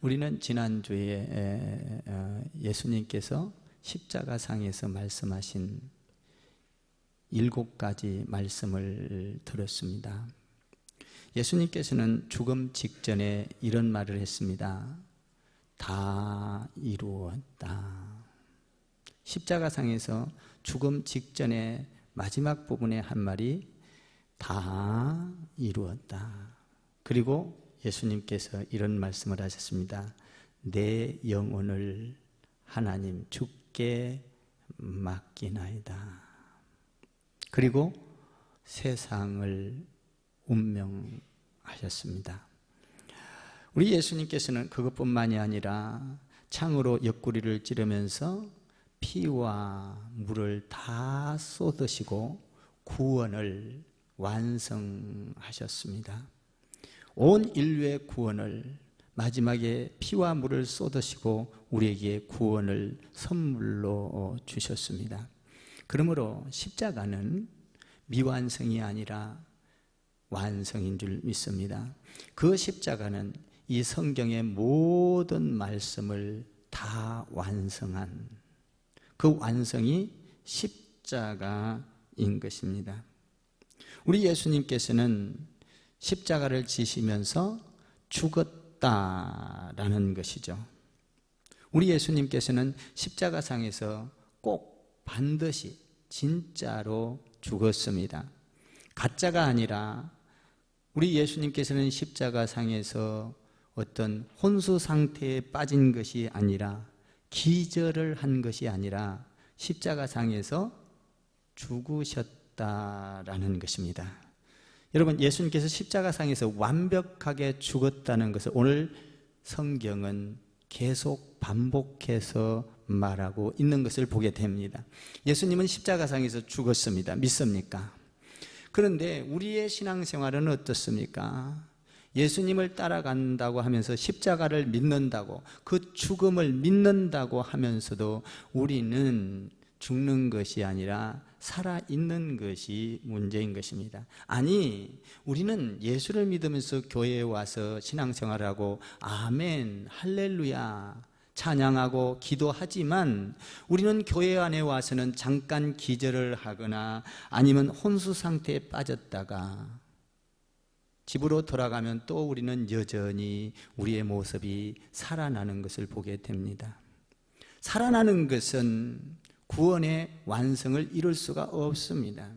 우리는 지난주에 예수님께서 십자가상에서 말씀하신 7가지 말씀을 들었습니다. 예수님께서는 죽음 직전에 이런 말을 했습니다. 다 이루었다. 십자가상에서 죽음 직전에 마지막 부분에 한 말이 다 이루었다. 그리고 예수님께서 이런 말씀을 하셨습니다. 내 영혼을 하나님 주께 맡기나이다. 그리고 세상을 운명하셨습니다. 우리 예수님께서는 그것뿐만이 아니라 창으로 옆구리를 찌르면서 피와 물을 다 쏟으시고 구원을 완성하셨습니다. 온 인류의 구원을 마지막에 피와 물을 쏟으시고 우리에게 구원을 선물로 주셨습니다. 그러므로 십자가는 미완성이 아니라 완성인 줄 믿습니다. 그 십자가는 이 성경의 모든 말씀을 다 완성한 그 완성이 십자가인 것입니다. 우리 예수님께서는 십자가를 지시면서 죽었다라는 것이죠. 우리 예수님께서는 십자가상에서 꼭 반드시 진짜로 죽었습니다. 가짜가 아니라 우리 예수님께서는 십자가상에서 어떤 혼수 상태에 빠진 것이 아니라 기절을 한 것이 아니라 십자가상에서 죽으셨다라는 것입니다. 여러분, 예수님께서 십자가상에서 완벽하게 죽었다는 것을 오늘 성경은 계속 반복해서 말하고 있는 것을 보게 됩니다. 예수님은 십자가상에서 죽었습니다. 믿습니까? 그런데 우리의 신앙생활은 어떻습니까? 예수님을 따라간다고 하면서 십자가를 믿는다고, 그 죽음을 믿는다고 하면서도 우리는 죽는 것이 아니라 살아있는 것이 문제인 것입니다. 아니, 우리는 예수를 믿으면서 교회에 와서 신앙생활하고 아멘, 할렐루야 찬양하고 기도하지만 우리는 교회 안에 와서는 잠깐 기절을 하거나 아니면 혼수 상태에 빠졌다가 집으로 돌아가면 또 우리는 여전히 우리의 모습이 살아나는 것을 보게 됩니다. 살아나는 것은 구원의 완성을 이룰 수가 없습니다.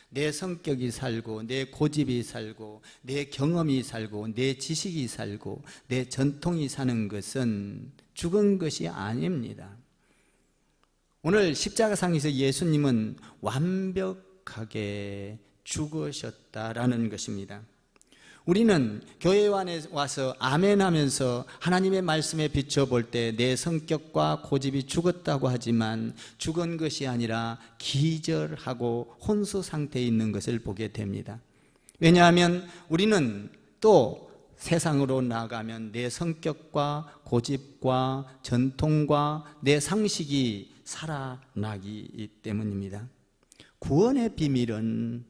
내 성격이 살고 내 고집이 살고 내 경험이 살고 내 지식이 살고 내 전통이 사는 것은 죽은 것이 아닙니다. 오늘 십자가상에서 예수님은 완벽하게 죽으셨다라는 것입니다. 우리는 교회 안에 와서 아멘 하면서 하나님의 말씀에 비춰볼 때 내 성격과 고집이 죽었다고 하지만 죽은 것이 아니라 기절하고 혼수 상태에 있는 것을 보게 됩니다. 왜냐하면 우리는 또 세상으로 나아가면 내 성격과 고집과 전통과 내 상식이 살아나기 때문입니다. 구원의 비밀은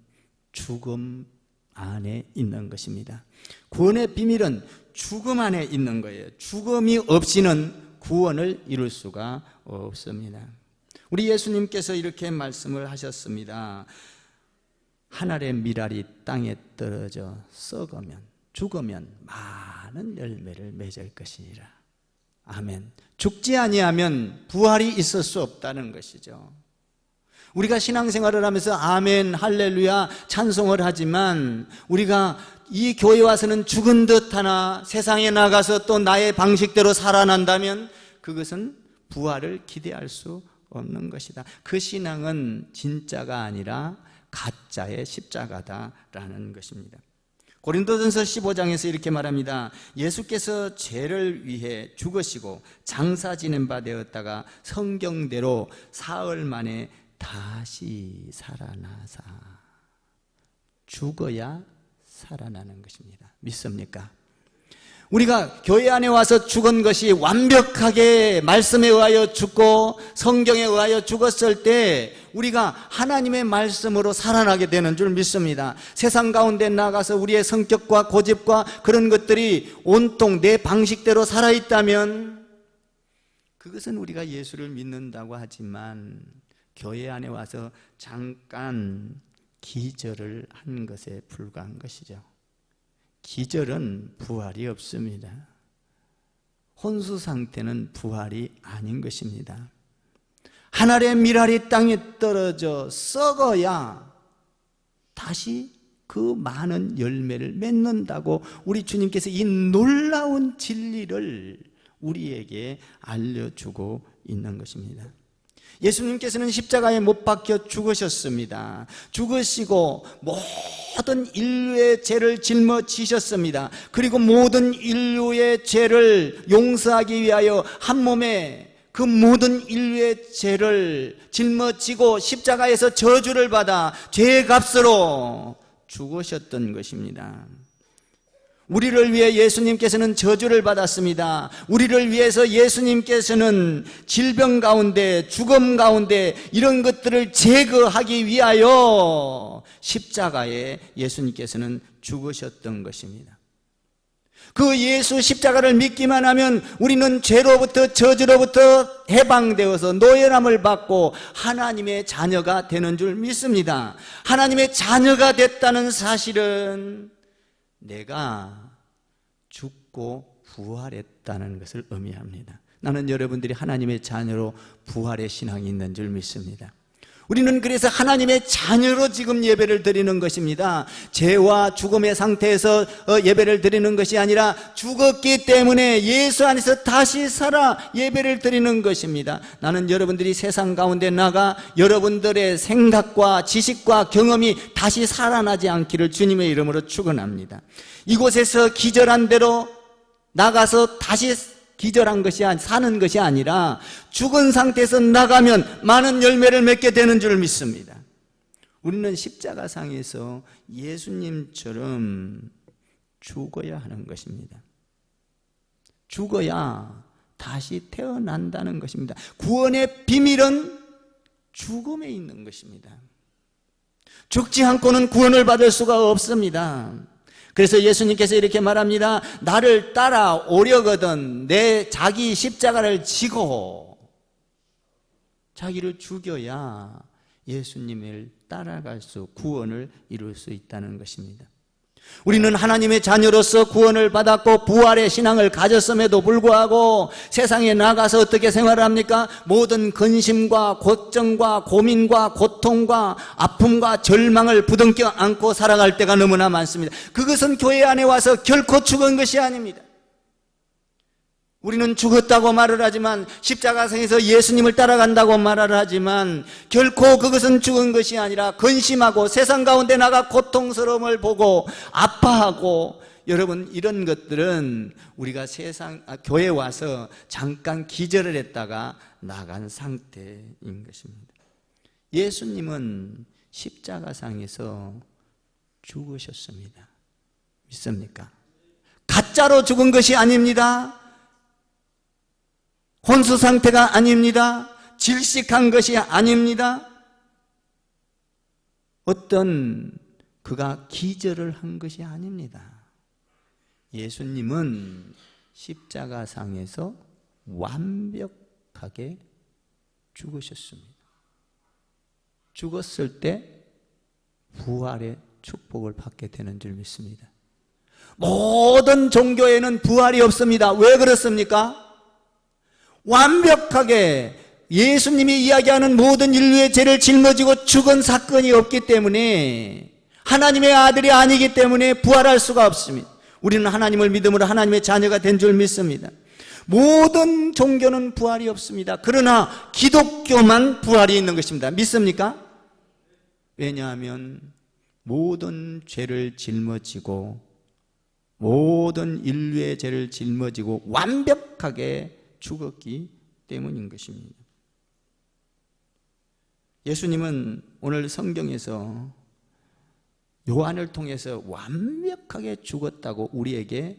죽음 안에 있는 것입니다. 구원의 비밀은 죽음 안에 있는 거예요. 죽음이 없이는 구원을 이룰 수가 없습니다. 우리 예수님께서 이렇게 말씀을 하셨습니다. 하늘의 밀알이 땅에 떨어져 썩으면, 죽으면 많은 열매를 맺을 것이니라. 아멘. 죽지 아니하면 부활이 있을 수 없다는 것이죠. 우리가 신앙생활을 하면서 아멘, 할렐루야 찬송을 하지만 우리가 이 교회 와서는 죽은 듯 하나 세상에 나가서 또 나의 방식대로 살아난다면 그것은 부활을 기대할 수 없는 것이다. 그 신앙은 진짜가 아니라 가짜의 십자가다라는 것입니다. 고린도전서 15장에서 이렇게 말합니다. 예수께서 죄를 위해 죽으시고 장사 지낸 바 되었다가 성경대로 사흘 만에 다시 살아나사. 죽어야 살아나는 것입니다. 믿습니까? 우리가 교회 안에 와서 죽은 것이 완벽하게 말씀에 의하여 죽고 성경에 의하여 죽었을 때 우리가 하나님의 말씀으로 살아나게 되는 줄 믿습니다. 세상 가운데 나가서 우리의 성격과 고집과 그런 것들이 온통 내 방식대로 살아있다면 그것은 우리가 예수를 믿는다고 하지만 교회 안에 와서 잠깐 기절을 한 것에 불과한 것이죠. 기절은 부활이 없습니다. 혼수 상태는 부활이 아닌 것입니다. 하늘의 밀알이 땅에 떨어져 썩어야 다시 그 많은 열매를 맺는다고 우리 주님께서 이 놀라운 진리를 우리에게 알려주고 있는 것입니다. 예수님께서는 십자가에 못 박혀 죽으셨습니다. 죽으시고 모든 인류의 죄를 짊어지셨습니다. 그리고 모든 인류의 죄를 용서하기 위하여 한 몸에 그 모든 인류의 죄를 짊어지고 십자가에서 저주를 받아 죄의 값으로 죽으셨던 것입니다. 우리를 위해 예수님께서는 저주를 받았습니다. 우리를 위해서 예수님께서는 질병 가운데, 죽음 가운데 이런 것들을 제거하기 위하여 십자가에 예수님께서는 죽으셨던 것입니다. 그 예수 십자가를 믿기만 하면 우리는 죄로부터, 저주로부터 해방되어서 노예함을 받고 하나님의 자녀가 되는 줄 믿습니다. 하나님의 자녀가 됐다는 사실은 내가 죽고 부활했다는 것을 의미합니다. 나는 여러분들이 하나님의 자녀로 부활의 신앙이 있는 줄 믿습니다. 우리는 그래서 하나님의 자녀로 지금 예배를 드리는 것입니다. 죄와 죽음의 상태에서 예배를 드리는 것이 아니라 죽었기 때문에 예수 안에서 다시 살아 예배를 드리는 것입니다. 나는 여러분들이 세상 가운데 나가 여러분들의 생각과 지식과 경험이 다시 살아나지 않기를 주님의 이름으로 축원합니다. 이곳에서 기절한 대로 나가서 다시 기절한 것이 사는 것이 아니라 죽은 상태에서 나가면 많은 열매를 맺게 되는 줄 믿습니다. 우리는 십자가상에서 예수님처럼 죽어야 하는 것입니다. 죽어야 다시 태어난다는 것입니다. 구원의 비밀은 죽음에 있는 것입니다. 죽지 않고는 구원을 받을 수가 없습니다. 그래서 예수님께서 이렇게 말합니다. 나를 따라오려거든 내 자기 십자가를 지고 자기를 죽여야 예수님을 따라갈 수, 구원을 이룰 수 있다는 것입니다. 우리는 하나님의 자녀로서 구원을 받았고 부활의 신앙을 가졌음에도 불구하고 세상에 나가서 어떻게 생활합니까? 모든 근심과 걱정과 고민과 고통과 아픔과 절망을 부둥켜 안고 살아갈 때가 너무나 많습니다. 그것은 교회 안에 와서 결코 죽은 것이 아닙니다. 우리는 죽었다고 말을 하지만 십자가상에서 예수님을 따라간다고 말을 하지만 결코 그것은 죽은 것이 아니라 근심하고 세상 가운데 나가 고통스러움을 보고 아파하고, 여러분 이런 것들은 우리가 교회에 와서 잠깐 기절을 했다가 나간 상태인 것입니다. 예수님은 십자가상에서 죽으셨습니다. 믿습니까? 가짜로 죽은 것이 아닙니다. 혼수 상태가 아닙니다. 질식한 것이 아닙니다. 어떤 그가 기절을 한 것이 아닙니다. 예수님은 십자가상에서 완벽하게 죽으셨습니다. 죽었을 때 부활의 축복을 받게 되는 줄 믿습니다. 모든 종교에는 부활이 없습니다. 왜 그렇습니까? 완벽하게 예수님이 이야기하는 모든 인류의 죄를 짊어지고 죽은 사건이 없기 때문에, 하나님의 아들이 아니기 때문에 부활할 수가 없습니다. 우리는 하나님을 믿음으로 하나님의 자녀가 된 줄 믿습니다. 모든 종교는 부활이 없습니다. 그러나 기독교만 부활이 있는 것입니다. 믿습니까? 왜냐하면 모든 죄를 짊어지고 모든 인류의 죄를 짊어지고 완벽하게 죽었기 때문인 것입니다. 예수님은 오늘 성경에서 요한을 통해서 완벽하게 죽었다고 우리에게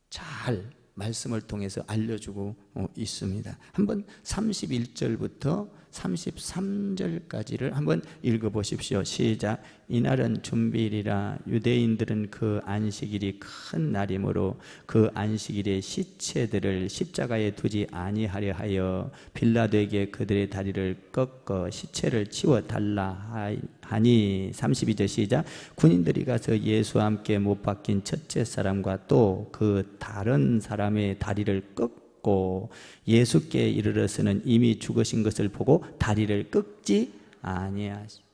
잘 말씀을 통해서 알려주고 있습니다. 한번 31절부터 33절까지를 한번 읽어보십시오. 시작. 이날은 준비일이라 유대인들은 그 안식일이 큰 날이므로 그 안식일에 시체들을 십자가에 두지 아니하려 하여 빌라도에게 그들의 다리를 꺾어 시체를 치워달라 하니 32절 시작. 군인들이 가서 예수와 함께 못 박힌 첫째 사람과 또 그 다른 사람의 다리를 꺾고 예수께 이르러서는 이미 죽으신 것을 보고 다리를 꺾지 아니하시.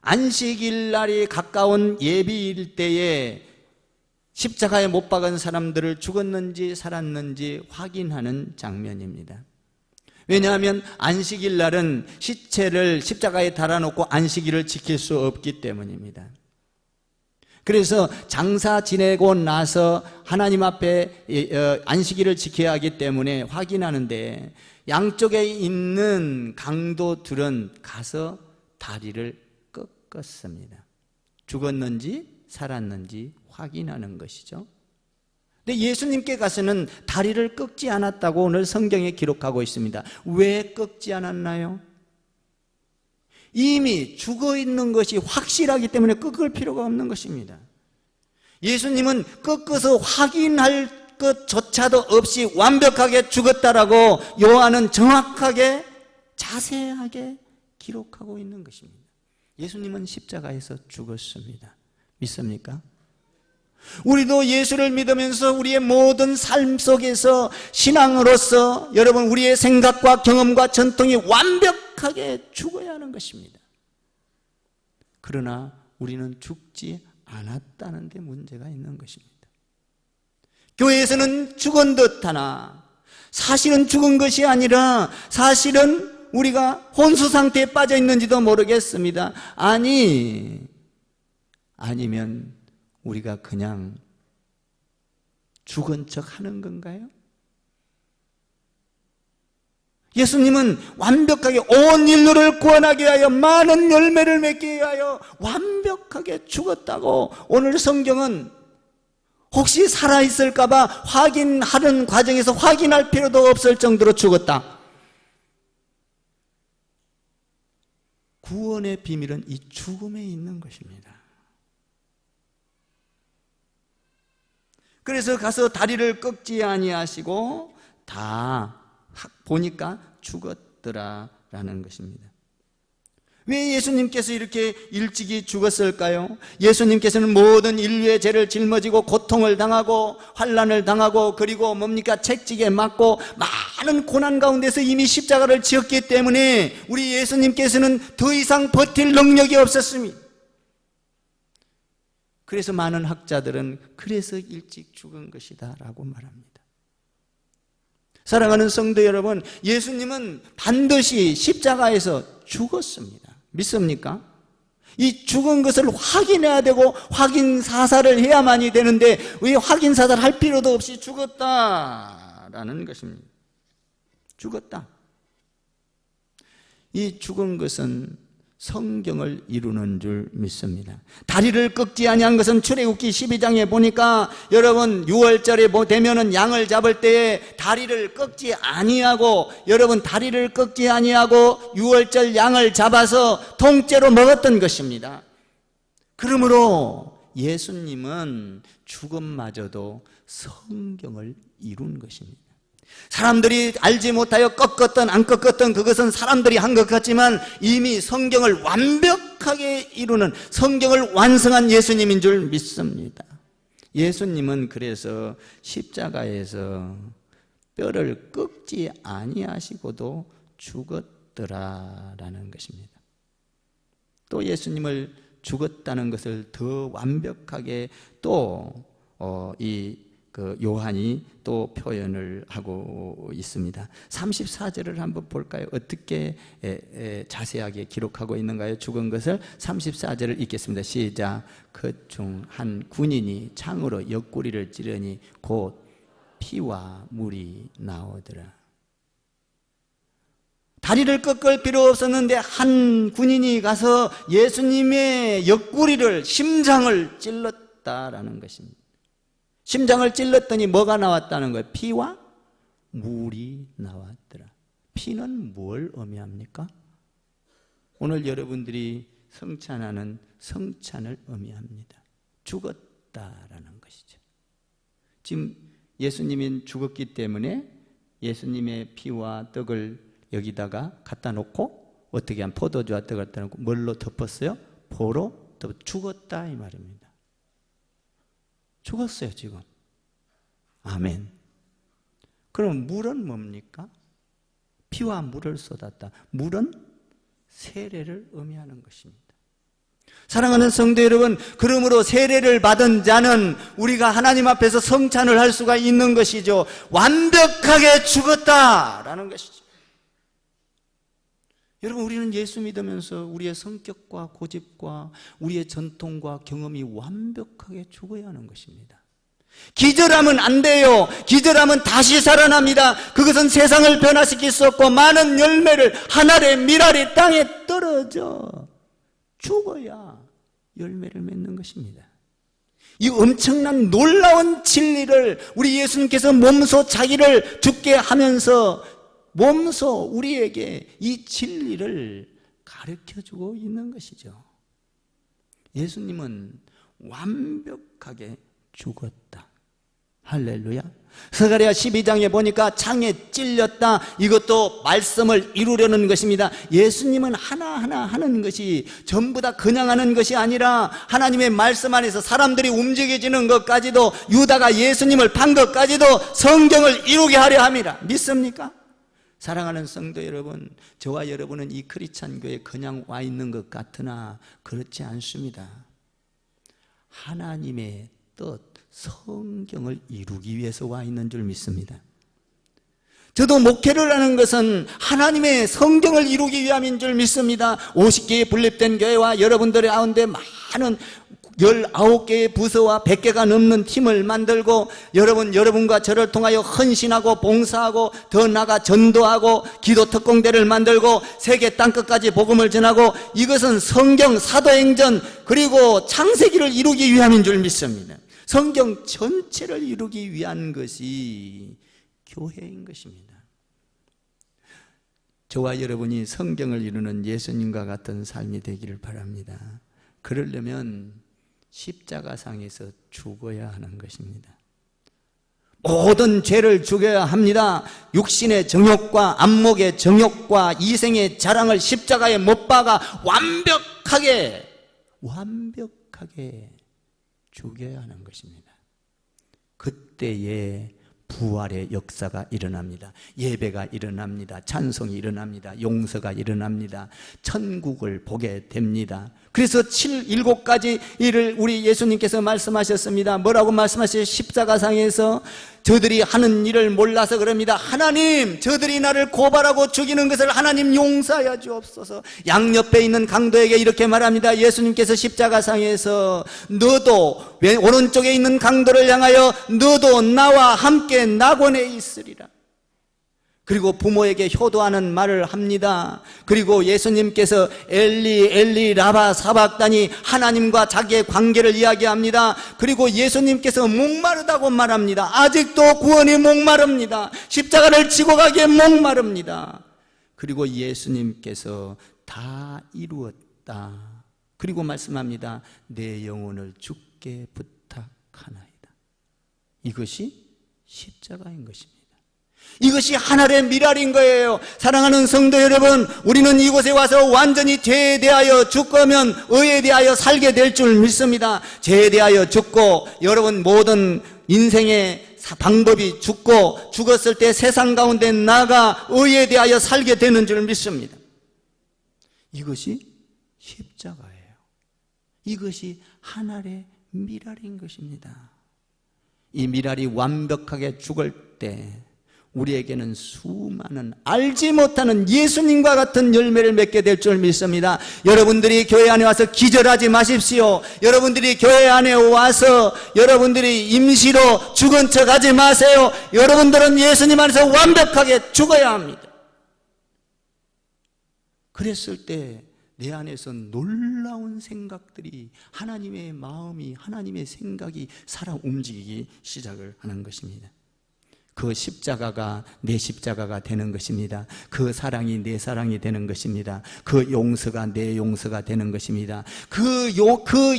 안식일 날이 가까운 예비일 때에 십자가에 못 박은 사람들을 죽었는지 살았는지 확인하는 장면입니다. 왜냐하면 안식일 날은 시체를 십자가에 달아놓고 안식일을 지킬 수 없기 때문입니다. 그래서 장사 지내고 나서 하나님 앞에 안식일을 지켜야 하기 때문에 확인하는데 양쪽에 있는 강도들은 가서 다리를 꺾었습니다. 죽었는지 살았는지 확인하는 것이죠. 근데 예수님께 가서는 다리를 꺾지 않았다고 오늘 성경에 기록하고 있습니다. 왜 꺾지 않았나요? 이미 죽어 있는 것이 확실하기 때문에 꺾을 필요가 없는 것입니다. 예수님은 꺾어서 확인할 것조차도 없이 완벽하게 죽었다라고 요한은 정확하게 자세하게 기록하고 있는 것입니다. 예수님은 십자가에서 죽었습니다. 믿습니까? 우리도 예수를 믿으면서 우리의 모든 삶 속에서 신앙으로서 여러분 우리의 생각과 경험과 전통이 완벽하게 죽어야 하는 것입니다. 그러나 우리는 죽지 않았다는 데 문제가 있는 것입니다. 교회에서는 죽은 듯하나 사실은 죽은 것이 아니라 사실은 우리가 혼수 상태에 빠져 있는지도 모르겠습니다. 아니면 우리가 그냥 죽은 척 하는 건가요? 예수님은 완벽하게 온 인류를 구원하게 하여 많은 열매를 맺게 하여 완벽하게 죽었다고 오늘 성경은 혹시 살아있을까 봐 확인하는 과정에서 확인할 필요도 없을 정도로 죽었다. 구원의 비밀은 이 죽음에 있는 것입니다. 그래서 가서 다리를 꺾지 아니하시고 다 보니까 죽었더라라는 것입니다. 왜 예수님께서 이렇게 일찍이 죽었을까요? 예수님께서는 모든 인류의 죄를 짊어지고 고통을 당하고 환난을 당하고 그리고 채찍에 맞고 많은 고난 가운데서 이미 십자가를 지었기 때문에 우리 예수님께서는 더 이상 버틸 능력이 없었습니다. 그래서 많은 학자들은 그래서 일찍 죽은 것이다 라고 말합니다. 사랑하는 성도 여러분, 예수님은 반드시 십자가에서 죽었습니다. 믿습니까? 이 죽은 것을 확인해야 되고 확인 사살을 해야만이 되는데 왜 확인 사살 할 필요도 없이 죽었다라는 것입니다. 죽었다. 이 죽은 것은 성경을 이루는 줄 믿습니다. 다리를 꺾지 아니한 것은 출애굽기 12장에 보니까 여러분 6월절에 되면은 양을 잡을 때에 다리를 꺾지 아니하고 여러분 다리를 꺾지 아니하고 6월절 양을 잡아서 통째로 먹었던 것입니다. 그러므로 예수님은 죽음마저도 성경을 이룬 것입니다. 사람들이 알지 못하여 꺾었던 안 꺾었던 그것은 사람들이 한 것 같지만 이미 성경을 완벽하게 이루는 성경을 완성한 예수님인 줄 믿습니다. 예수님은 그래서 십자가에서 뼈를 꺾지 아니하시고도 죽었더라라는 것입니다. 또 예수님을 죽었다는 것을 더 완벽하게 또 요한이 또 표현을 하고 있습니다. 34절을 한번 볼까요? 어떻게 자세하게 기록하고 있는가요? 죽은 것을 34절을 읽겠습니다. 시작. 그 중 한 군인이 창으로 옆구리를 찌르니 곧 피와 물이 나오더라. 다리를 꺾을 필요 없었는데 한 군인이 가서 예수님의 옆구리를 심장을 찔렀다라는 것입니다. 심장을 찔렀더니 뭐가 나왔다는 거예요? 피와 물이 나왔더라. 피는 뭘 의미합니까? 오늘 여러분들이 성찬하는 성찬을 의미합니다. 죽었다라는 것이죠. 지금 예수님이 죽었기 때문에 예수님의 피와 떡을 여기다가 갖다 놓고 어떻게 한 포도주와 떡을 갖다 놓고 뭘로 덮었어요? 포로 덮어 죽었다 이 말입니다. 죽었어요 지금. 아멘. 그럼 물은 뭡니까? 피와 물을 쏟았다. 물은 세례를 의미하는 것입니다. 사랑하는 성도 여러분, 그러므로 세례를 받은 자는 우리가 하나님 앞에서 성찬을 할 수가 있는 것이죠. 완벽하게 죽었다라는 것이죠. 여러분, 우리는 예수 믿으면서 우리의 성격과 고집과 우리의 전통과 경험이 완벽하게 죽어야 하는 것입니다. 기절하면 안 돼요. 기절하면 다시 살아납니다. 그것은 세상을 변화시킬 수 없고 많은 열매를 한 알의 밀알이 땅에 떨어져 죽어야 열매를 맺는 것입니다. 이 엄청난 놀라운 진리를 우리 예수님께서 몸소 자기를 죽게 하면서 몸소 우리에게 이 진리를 가르쳐주고 있는 것이죠. 예수님은 완벽하게 죽었다. 할렐루야. 스가랴 12장에 보니까 창에 찔렸다. 이것도 말씀을 이루려는 것입니다. 예수님은 하나하나 하는 것이 전부 다 그냥 하는 것이 아니라 하나님의 말씀 안에서 사람들이 움직여지는 것까지도, 유다가 예수님을 판 것까지도 성경을 이루게 하려 함이라. 믿습니까? 사랑하는 성도 여러분, 저와 여러분은 이 크리스찬 교회에 그냥 와 있는 것 같으나 그렇지 않습니다. 하나님의 뜻, 성경을 이루기 위해서 와 있는 줄 믿습니다. 저도 목회를 하는 것은 하나님의 성경을 이루기 위함인 줄 믿습니다. 50개의 분립된 교회와 여러분들의 가운데 많은 19개의 부서와 100개가 넘는 팀을 만들고 여러분과 저를 통하여 헌신하고 봉사하고 더 나아가 전도하고 기도 특공대를 만들고 세계 땅끝까지 복음을 전하고, 이것은 성경, 사도행전 그리고 창세기를 이루기 위함인 줄 믿습니다. 성경 전체를 이루기 위한 것이 교회인 것입니다. 저와 여러분이 성경을 이루는 예수님과 같은 삶이 되기를 바랍니다. 그러려면 십자가상에서 죽어야 하는 것입니다. 모든 죄를 죽여야 합니다. 육신의 정욕과 안목의 정욕과 이생의 자랑을 십자가에 못 박아 완벽하게 죽여야 하는 것입니다. 그때에 부활의 역사가 일어납니다. 예배가 일어납니다. 찬송이 일어납니다. 용서가 일어납니다. 천국을 보게 됩니다. 그래서 7가지 일을 우리 예수님께서 말씀하셨습니다. 뭐라고 말씀하셨어요? 십자가상에서 저들이 하는 일을 몰라서 그럽니다. 하나님, 저들이 나를 고발하고 죽이는 것을 하나님 용서하여 주옵소서. 양옆에 있는 강도에게 이렇게 말합니다. 예수님께서 십자가상에서 너도, 오른쪽에 있는 강도를 향하여 너도 나와 함께 낙원에 있으리라. 그리고 부모에게 효도하는 말을 합니다. 그리고 예수님께서 엘리 엘리 라바 사박다니, 하나님과 자기의 관계를 이야기합니다. 그리고 예수님께서 목마르다고 말합니다. 아직도 구원이 목마릅니다. 십자가를 지고 가기에 목마릅니다. 그리고 예수님께서 다 이루었다. 그리고 말씀합니다. 내 영혼을 주께 부탁하나이다. 이것이 십자가인 것입니다. 이것이 하늘의 미랄인 거예요. 사랑하는 성도 여러분, 우리는 이곳에 와서 완전히 죄에 대하여 죽으면 의에 대하여 살게 될 줄 믿습니다. 죄에 대하여 죽고 여러분 모든 인생의 방법이 죽고, 죽었을 때 세상 가운데 나가 의에 대하여 살게 되는 줄 믿습니다. 이것이 십자가예요. 이것이 하늘의 미랄인 것입니다. 이 미랄이 완벽하게 죽을 때 우리에게는 수많은 알지 못하는 예수님과 같은 열매를 맺게 될 줄 믿습니다. 여러분들이 교회 안에 와서 기절하지 마십시오. 여러분들이 교회 안에 와서 여러분들이 임시로 죽은 척 하지 마세요. 여러분들은 예수님 안에서 완벽하게 죽어야 합니다. 그랬을 때 내 안에서 놀라운 생각들이, 하나님의 마음이, 하나님의 생각이 살아 움직이기 시작을 하는 것입니다. 그 십자가가 내 십자가가 되는 것입니다. 그 사랑이 내 사랑이 되는 것입니다. 그 용서가 내 용서가 되는 것입니다. 그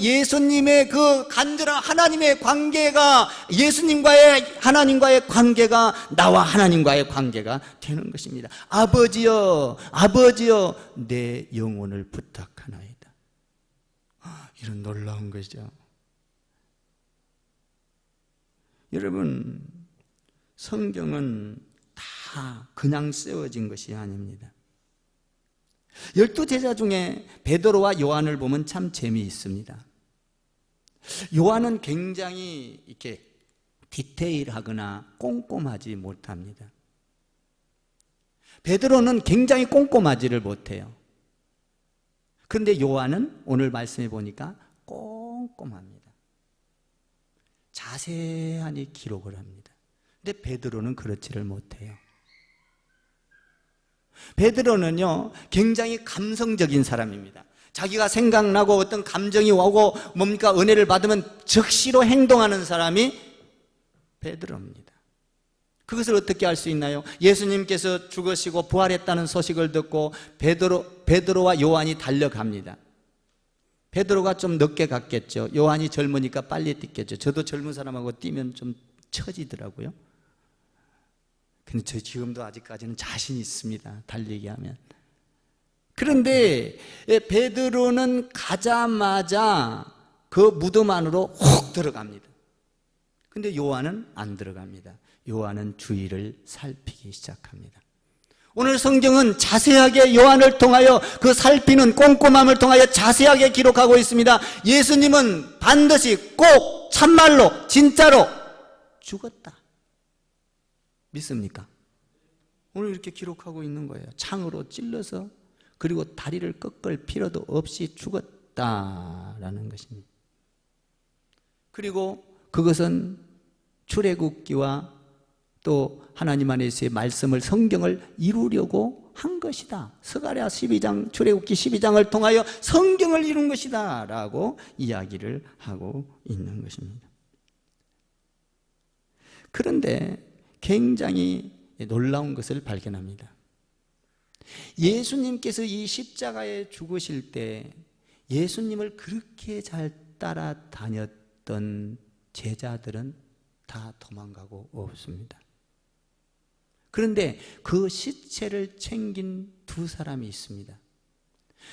예수님의 그 간절한 하나님의 관계가, 예수님과의 하나님과의 관계가 나와 하나님과의 관계가 되는 것입니다. 아버지여, 아버지여, 내 영혼을 부탁하나이다. 이런 놀라운 것이죠. 여러분, 성경은 다 그냥 쓰여진 것이 아닙니다. 12제자 중에 베드로와 요한을 보면 참 재미있습니다. 요한은 굉장히 이렇게 디테일하거나 꼼꼼하지 못합니다. 베드로는 굉장히 꼼꼼하지를 못해요. 그런데 요한은 오늘 말씀해 보니까 꼼꼼합니다. 자세하게 기록을 합니다. 근데 베드로는 그렇지를 못해요. 베드로는요, 굉장히 감성적인 사람입니다. 자기가 생각나고 어떤 감정이 오고 뭡니까? 은혜를 받으면 즉시로 행동하는 사람이 베드로입니다. 그것을 어떻게 알 수 있나요? 예수님께서 죽으시고 부활했다는 소식을 듣고 베드로와 요한이 달려갑니다. 베드로가 좀 늦게 갔겠죠. 요한이 젊으니까 빨리 뛰겠죠. 저도 젊은 사람하고 뛰면 좀 처지더라고요. 근데 저 지금도 아직까지는 자신 있습니다. 달리기 하면. 그런데 베드로는 가자마자 그 무덤 안으로 훅 들어갑니다. 근데 요한은 안 들어갑니다. 요한은 주위를 살피기 시작합니다. 오늘 성경은 자세하게 요한을 통하여 그 살피는 꼼꼼함을 통하여 자세하게 기록하고 있습니다. 예수님은 반드시 꼭 참말로 진짜로 죽었다. 믿습니까? 오늘 이렇게 기록하고 있는 거예요. 창으로 찔러서, 그리고 다리를 꺾을 필요도 없이 죽었다라는 것입니다. 그리고 그것은 출애굽기와 또 하나님 안에서의 말씀을, 성경을 이루려고 한 것이다. 스가랴 12장, 출애굽기 12장을 통하여 성경을 이룬 것이다 라고 이야기를 하고 있는 것입니다. 그런데 굉장히 놀라운 것을 발견합니다. 예수님께서 이 십자가에 죽으실 때 예수님을 그렇게 잘 따라다녔던 제자들은 다 도망가고 없습니다. 그런데 그 시체를 챙긴 두 사람이 있습니다.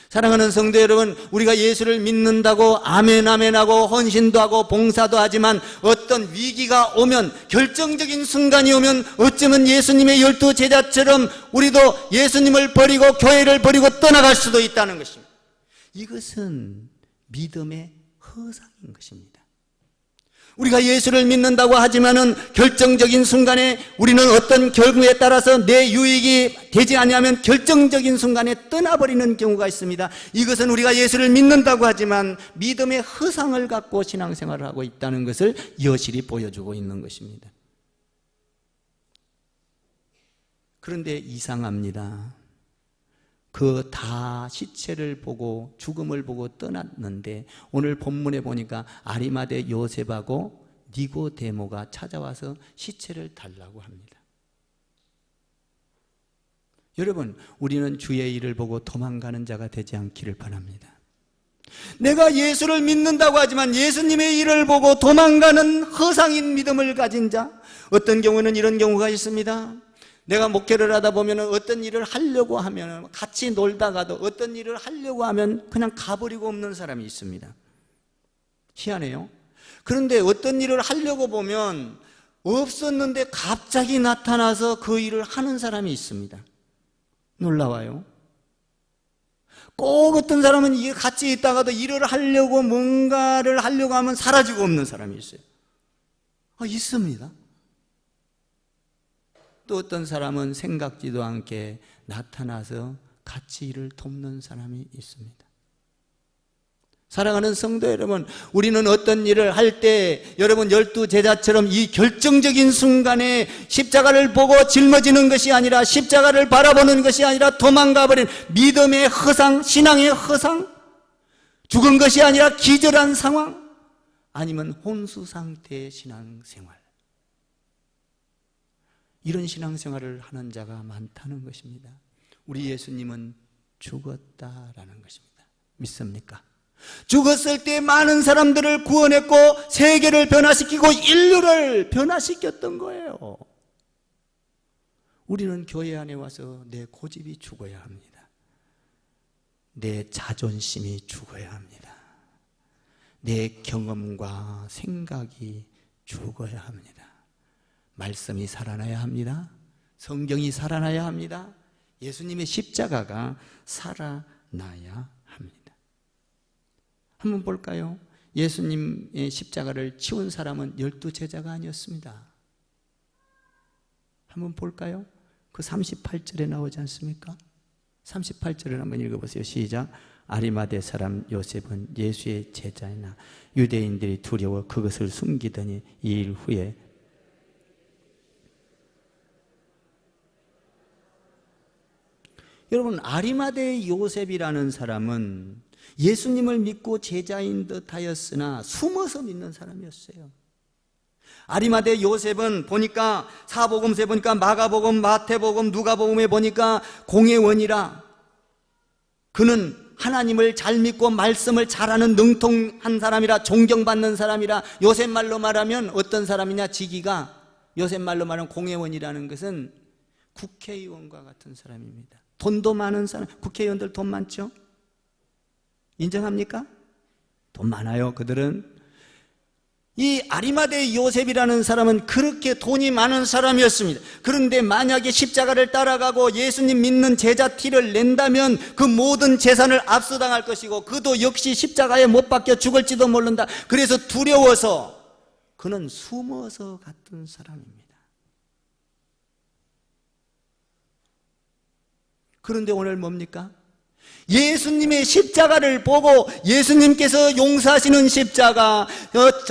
사랑하는 성도 여러분, 우리가 예수를 믿는다고 아멘 아멘하고 헌신도 하고 봉사도 하지만 어떤 위기가 오면, 결정적인 순간이 오면 어쩌면 예수님의 12제자처럼 우리도 예수님을 버리고 교회를 버리고 떠나갈 수도 있다는 것입니다. 이것은 믿음의 허상인 것입니다. 우리가 예수를 믿는다고 하지만은 결정적인 순간에 우리는 어떤 결과에 따라서 내 유익이 되지 않으면 결정적인 순간에 떠나버리는 경우가 있습니다. 이것은 우리가 예수를 믿는다고 하지만 믿음의 허상을 갖고 신앙생활을 하고 있다는 것을 여실히 보여주고 있는 것입니다. 그런데 이상합니다. 그 다 시체를 보고 죽음을 보고 떠났는데 오늘 본문에 보니까 아리마대 요셉하고 니고데모가 찾아와서 시체를 달라고 합니다. 여러분, 우리는 주의 일을 보고 도망가는 자가 되지 않기를 바랍니다. 내가 예수를 믿는다고 하지만 예수님의 일을 보고 도망가는 허상인 믿음을 가진 자, 어떤 경우는 이런 경우가 있습니다. 내가 목회를 하다 보면 어떤 일을 하려고 하면, 같이 놀다가도 어떤 일을 하려고 하면 그냥 가버리고 없는 사람이 있습니다. 희한해요. 그런데 어떤 일을 하려고 보면 없었는데 갑자기 나타나서 그 일을 하는 사람이 있습니다. 놀라워요. 꼭 어떤 사람은 이게 같이 있다가도 일을 하려고, 뭔가를 하려고 하면 사라지고 없는 사람이 있어요. 있습니다. 또 어떤 사람은 생각지도 않게 나타나서 같이 일을 돕는 사람이 있습니다. 사랑하는 성도 여러분, 우리는 어떤 일을 할 때 여러분 12제자처럼 이 결정적인 순간에 십자가를 보고 짊어지는 것이 아니라, 십자가를 바라보는 것이 아니라 도망가버린 믿음의 허상, 신앙의 허상, 죽은 것이 아니라 기절한 상황, 아니면 혼수 상태의 신앙생활, 이런 신앙생활을 하는 자가 많다는 것입니다. 우리 예수님은 죽었다라는 것입니다. 믿습니까? 죽었을 때 많은 사람들을 구원했고 세계를 변화시키고 인류를 변화시켰던 거예요. 우리는 교회 안에 와서 내 고집이 죽어야 합니다. 내 자존심이 죽어야 합니다. 내 경험과 생각이 죽어야 합니다. 말씀이 살아나야 합니다. 성경이 살아나야 합니다. 예수님의 십자가가 살아나야 합니다. 한번 볼까요? 예수님의 십자가를 치운 사람은 12제자가 아니었습니다. 한번 볼까요? 그 38절에 나오지 않습니까? 38절을 한번 읽어보세요. 시작. 아리마대 사람 요셉은 예수의 제자이나 유대인들이 두려워 그것을 숨기더니 2일 후에 여러분, 아리마대 요셉이라는 사람은 예수님을 믿고 제자인 듯 하였으나 숨어서 믿는 사람이었어요. 아리마대 요셉은 보니까 사복음서에 보니까 마가복음, 마태복음, 누가복음에 보니까 공회원이라, 그는 하나님을 잘 믿고 말씀을 잘하는 능통한 사람이라, 존경받는 사람이라. 요셉 말로 말하면 어떤 사람이냐, 직위가 요셉 말로 말하면 공회원이라는 것은 국회의원과 같은 사람입니다. 돈도 많은 사람, 국회의원들 돈 많죠? 인정합니까? 돈 많아요, 그들은. 이 아리마대 요셉이라는 사람은 그렇게 돈이 많은 사람이었습니다. 그런데 만약에 십자가를 따라가고 예수님 믿는 제자 티를 낸다면 그 모든 재산을 압수당할 것이고, 그도 역시 십자가에 못 박혀 죽을지도 모른다. 그래서 두려워서 그는 숨어서 갔던 사람입니다. 그런데 오늘 뭡니까? 예수님의 십자가를 보고 예수님께서 용서하시는 십자가,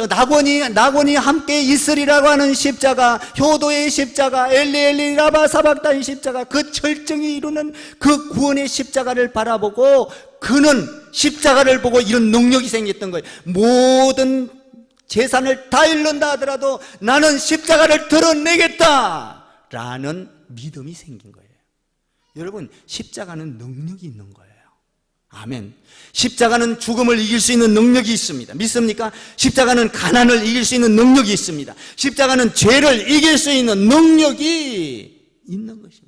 낙원이 함께 있으리라고 하는 십자가, 효도의 십자가, 엘리 라바 사박다의 십자가, 그 절정이 이루는 그 구원의 십자가를 바라보고 그는 십자가를 보고 이런 능력이 생겼던 거예요. 모든 재산을 다 잃는다 하더라도 나는 십자가를 드러내겠다 라는 믿음이 생긴 거예요. 여러분, 십자가는 능력이 있는 거예요. 아멘. 십자가는 죽음을 이길 수 있는 능력이 있습니다. 믿습니까? 십자가는 가난을 이길 수 있는 능력이 있습니다. 십자가는 죄를 이길 수 있는 능력이 있는 것입니다.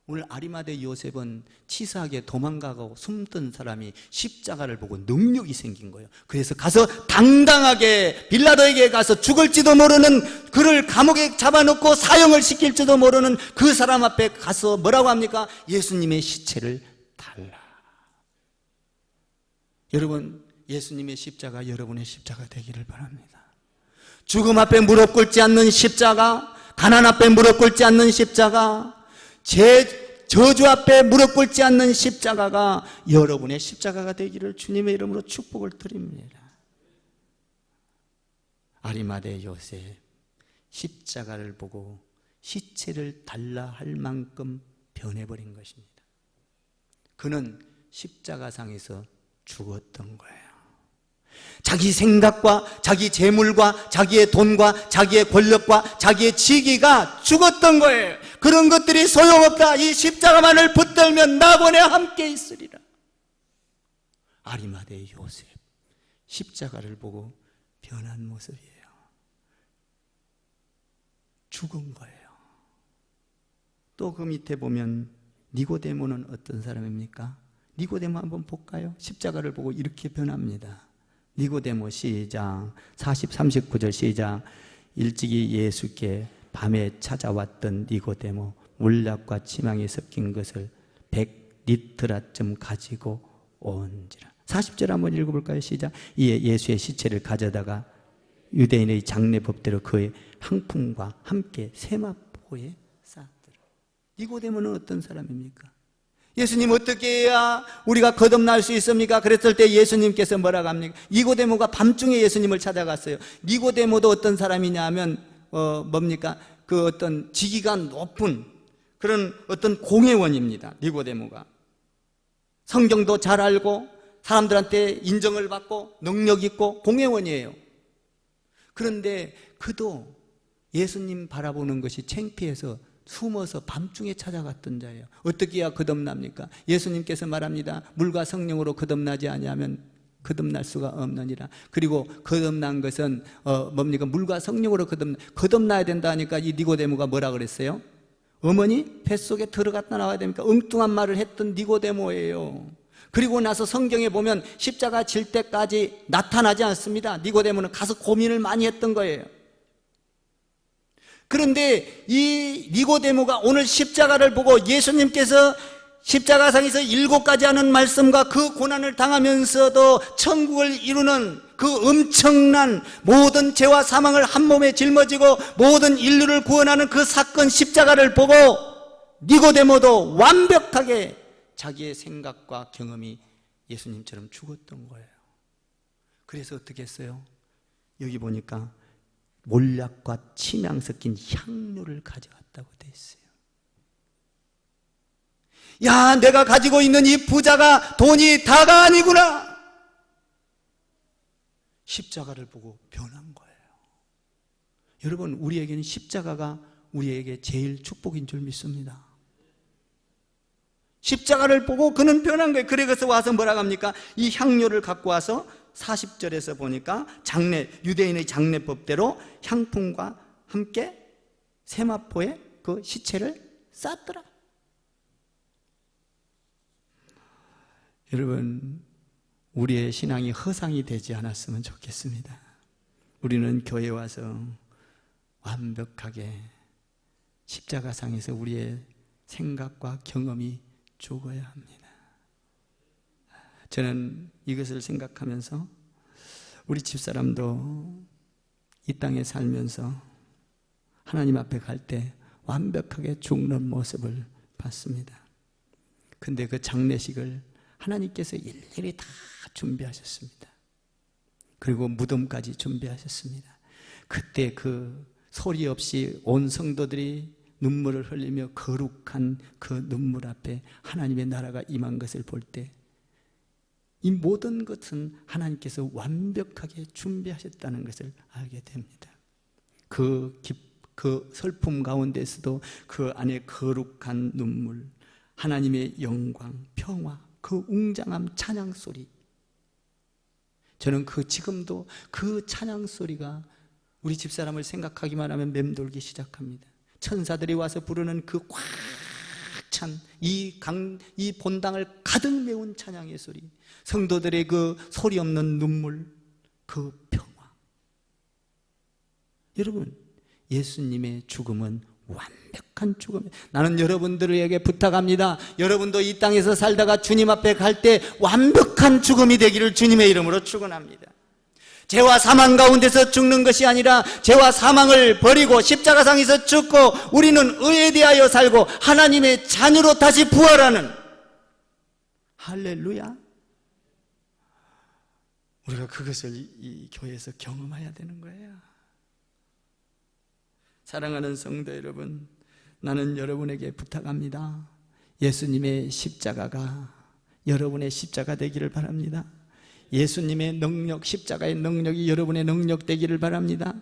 오늘 아리마대 요셉은 치사하게 도망가고 숨던 사람이 십자가를 보고 능력이 생긴 거예요. 그래서 가서 당당하게 빌라도에게 가서 죽을지도 모르는, 그를 감옥에 잡아놓고 사형을 시킬지도 모르는 그 사람 앞에 가서 뭐라고 합니까? 예수님의 시체를 달라. 여러분, 예수님의 십자가 여러분의 십자가 되기를 바랍니다. 죽음 앞에 무릎 꿇지 않는 십자가, 가난 앞에 무릎 꿇지 않는 십자가, 저주 앞에 무릎 꿇지 않는 십자가가 여러분의 십자가가 되기를 주님의 이름으로 축복을 드립니다. 아리마대 요셉, 십자가를 보고 시체를 달라 할 만큼 변해버린 것입니다. 그는 십자가상에서 죽었던 거예요. 자기 생각과 자기 재물과 자기의 돈과 자기의 권력과 자기의 직위가 죽었던 거예요. 그런 것들이 소용없다. 이 십자가만을 붙들면 낙원에 함께 있으리라. 아리마대 요셉, 십자가를 보고 변한 모습이에요. 죽은 거예요. 또 그 밑에 보면 니고데모는 어떤 사람입니까? 니고데모 한번 볼까요? 십자가를 보고 이렇게 변합니다. 니고데모 시작. 40, 39절 시작. 일찍이 예수께 밤에 찾아왔던 니고데모, 물약과 치망이 섞인 것을 100리터라쯤 가지고 온지라. 40절 한번 읽어볼까요? 시작. 이에 예수의 시체를 가져다가 유대인의 장례 법대로 그의 항품과 함께 세마포에 쌓더라. 니고데모는 어떤 사람입니까? 예수님 어떻게 해야 우리가 거듭날 수 있습니까? 그랬을 때 예수님께서 뭐라고 합니까? 니고데모가 밤중에 예수님을 찾아갔어요. 니고데모도 어떤 사람이냐 하면 뭡니까? 그 어떤 직위가 높은 그런 어떤 공회원입니다. 니고데모가 성경도 잘 알고 사람들한테 인정을 받고 능력 있고 공회원이에요. 그런데 그도 예수님 바라보는 것이 창피해서 숨어서 밤중에 찾아갔던 자예요. 어떻게 해야 거듭납니까? 예수님께서 말합니다. 물과 성령으로 거듭나지 아니하면 거듭날 수가 없느니라. 그리고 거듭난 것은 뭡니까? 물과 성령으로 거듭나야 된다 하니까 이 니고데모가 뭐라 그랬어요? 어머니 뱃속에 들어갔다 나와야 됩니까? 엉뚱한 말을 했던 니고데모예요. 그리고 나서 성경에 보면 십자가 질 때까지 나타나지 않습니다. 니고데모는 가서 고민을 많이 했던 거예요. 그런데 이 니고데모가 오늘 십자가를 보고 예수님께서 십자가상에서 7가지 하는 말씀과 그 고난을 당하면서도 천국을 이루는 그 엄청난 모든 죄와 사망을 한 몸에 짊어지고 모든 인류를 구원하는 그 사건 십자가를 보고 니고데모도 완벽하게 자기의 생각과 경험이 예수님처럼 죽었던 거예요. 그래서 어떻게 했어요? 여기 보니까 몰약과 침향 섞인 향료를 가져왔다고 돼 있어요. 야, 내가 가지고 있는 이 부자가 돈이 다가 아니구나. 십자가를 보고 변한 거예요. 여러분, 우리에게는 십자가가 우리에게 제일 축복인 줄 믿습니다. 십자가를 보고 그는 변한 거예요. 그래서 와서 뭐라고 합니까? 이 향료를 갖고 와서 40절에서 보니까 유대인의 장례법대로 향품과 함께 세마포에 그 시체를 쌌더라. 여러분, 우리의 신앙이 허상이 되지 않았으면 좋겠습니다. 우리는 교회에 와서 완벽하게 십자가상에서 우리의 생각과 경험이 죽어야 합니다. 저는 이것을 생각하면서 우리 집사람도 이 땅에 살면서 하나님 앞에 갈 때 완벽하게 죽는 모습을 봤습니다. 근데 그 장례식을 하나님께서 일일이 다 준비하셨습니다. 그리고 무덤까지 준비하셨습니다. 그때 그 소리 없이 온 성도들이 눈물을 흘리며 거룩한 그 눈물 앞에 하나님의 나라가 임한 것을 볼 때 이 모든 것은 하나님께서 완벽하게 준비하셨다는 것을 알게 됩니다. 그 슬픔 가운데서도 그 안에 거룩한 눈물, 하나님의 영광, 평화, 그 웅장한 찬양 소리, 저는 지금도 그 찬양 소리가 우리 집사람을 생각하기만 하면 맴돌기 시작합니다. 천사들이 와서 부르는 그 꽉 찬 이 본당을 가득 메운 찬양의 소리, 성도들의 그 소리 없는 눈물, 그 평화. 여러분, 예수님의 죽음은 완벽한 죽음. 나는 여러분들에게 부탁합니다. 여러분도 이 땅에서 살다가 주님 앞에 갈 때 완벽한 죽음이 되기를 주님의 이름으로 축원합니다. 죄와 사망 가운데서 죽는 것이 아니라 죄와 사망을 버리고 십자가상에서 죽고 우리는 의에 대하여 살고 하나님의 자녀로 다시 부활하는, 할렐루야. 우리가 그것을 이 교회에서 경험해야 되는 거예요. 사랑하는 성도 여러분, 나는 여러분에게 부탁합니다. 예수님의 십자가가 여러분의 십자가 되기를 바랍니다. 예수님의 능력, 십자가의 능력이 여러분의 능력 되기를 바랍니다.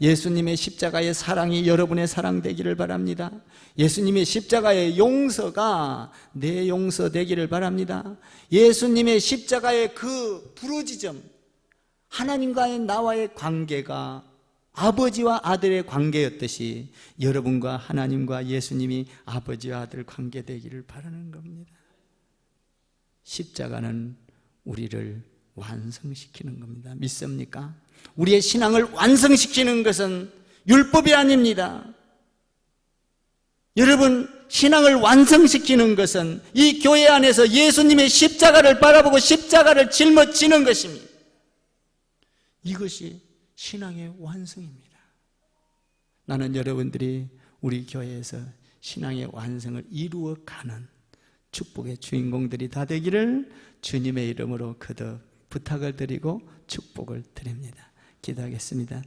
예수님의 십자가의 사랑이 여러분의 사랑 되기를 바랍니다. 예수님의 십자가의 용서가 내 용서 되기를 바랍니다. 예수님의 십자가의 그 부르짖음, 하나님과의 나와의 관계가 아버지와 아들의 관계였듯이 여러분과 하나님과 예수님이 아버지와 아들 관계 되기를 바라는 겁니다. 십자가는 우리를 완성시키는 겁니다. 믿습니까? 우리의 신앙을 완성시키는 것은 율법이 아닙니다. 여러분, 신앙을 완성시키는 것은 이 교회 안에서 예수님의 십자가를 바라보고 십자가를 짊어지는 것입니다. 이것이 신앙의 완성입니다. 나는 여러분들이 우리 교회에서 신앙의 완성을 이루어가는 축복의 주인공들이 다 되기를 주님의 이름으로 거듭 부탁을 드리고 축복을 드립니다. 기도하겠습니다.